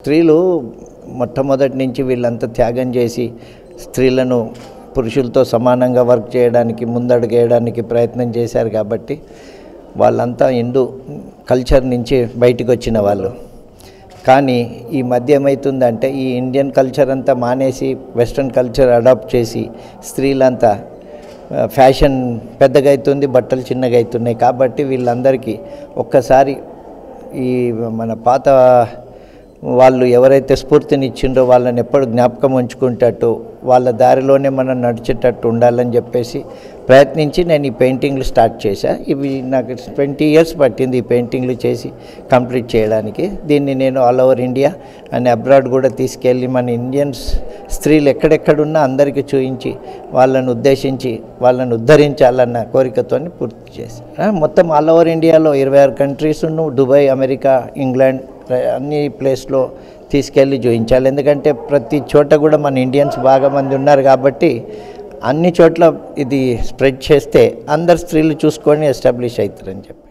స్త్రీలు మొట్టమొదటి నుంచి వీళ్ళంతా త్యాగం చేసి స్త్రీలను పురుషులతో సమానంగా వర్క్ చేయడానికి ముందడుగేయడానికి ప్రయత్నం చేశారు కాబట్టి వాళ్ళంతా హిందూ కల్చర్ నుంచి బయటకు వచ్చిన వాళ్ళు. కానీ ఈ మధ్య ఏమవుతుందంటే ఈ ఇండియన్ కల్చర్ అంతా మానేసి వెస్ట్రన్ కల్చర్ అడాప్ట్ చేసి స్త్రీలంతా ఫ్యాషన్ పెద్దగా అవుతుంది, బట్టలు చిన్నగా అవుతున్నాయి. కాబట్టి వీళ్ళందరికీ ఒక్కసారి ఈ మన పాత వాళ్ళు ఎవరైతే స్ఫూర్తినిచ్చిండ్రో వాళ్ళని ఎప్పుడు జ్ఞాపకం ఉంచుకుంటట్టు వాళ్ళ దారిలోనే మనం నడిచేటట్టు ఉండాలని చెప్పేసి ప్రయత్నించి నేను ఈ పెయింటింగ్లు స్టార్ట్ చేశా. ఇవి నాకు 20 years పట్టింది ఈ పెయింటింగ్లు చేసి కంప్లీట్ చేయడానికి. దీన్ని నేను all over India and abroad కూడా తీసుకెళ్ళి మన ఇండియన్స్ స్త్రీలు ఎక్కడెక్కడున్నా అందరికీ చూపించి వాళ్ళని ఉద్దేశించి వాళ్ళని ఉద్ధరించాలన్న కోరికతో పూర్తి చేశాను. మొత్తం ఆల్ ఓవర్ ఇండియాలో 26 countries, దుబాయ్, అమెరికా, ఇంగ్లాండ్ అన్ని ప్లేస్లో తీసుకెళ్ళి చూపించాలి. ఎందుకంటే ప్రతి చోట కూడా మన ఇండియన్స్ బాగా మంది ఉన్నారు కాబట్టి అన్ని చోట్ల ఇది స్ప్రెడ్ చేస్తే అందరు స్త్రీలు చూసుకొని ఎస్టాబ్లిష్ అవుతారని చెప్పి